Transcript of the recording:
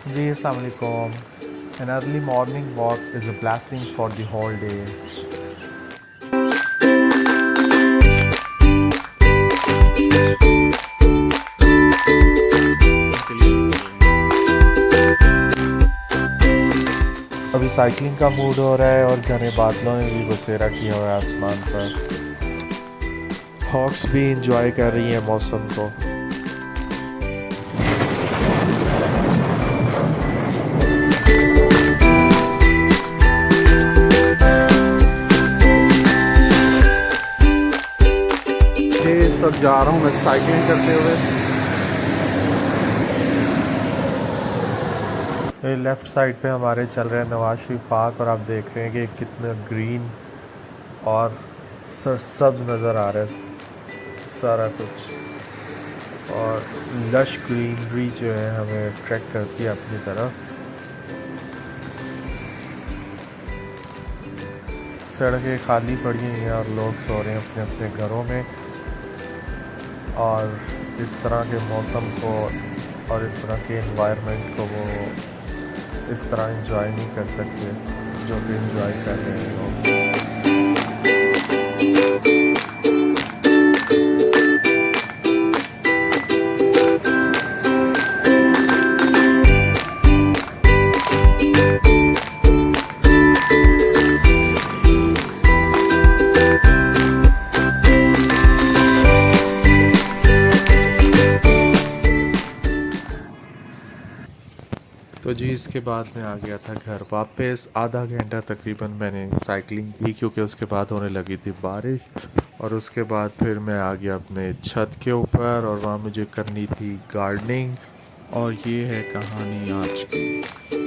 जी अस्सलाम वालेकुम। An early morning walk is a blessing for the whole day. के लिए निकलेंगे। अभी साइकिलिंग का मूड हो रहा है और घने बादलों ने भी बसेरा किया हुआ है आसमान पर। हॉक्स भी इंजॉय कर रही है मौसम को। इस वक्त जा रहा हूँ मैं साइकिलिंग करते हुए। ये लेफ़्ट साइड पे हमारे चल रहे हैं नवाज शरीफ पार्क और आप देख रहे हैं कि कितना ग्रीन और सब्ज नज़र आ रहा है सारा कुछ। और लश ग्रीनरी जो है हमें अट्रैक्ट करती है अपनी तरफ। सड़कें खाली पड़ी हुई हैं और लोग सो रहे हैं अपने अपने घरों में। और इस तरह के मौसम को और इस तरह के इन्वायरमेंट को वो इस तरह इंजॉय नहीं कर सकते जो कि इंजॉय कर रहे हैं लोग। तो जी इसके बाद मैं आ गया था घर वापस। आधा घंटा तकरीबन मैंने साइकिलिंग की क्योंकि उसके बाद होने लगी थी बारिश। और उसके बाद फिर मैं आ गया अपने छत के ऊपर और वहाँ मुझे करनी थी गार्डनिंग। और ये है कहानी आज की।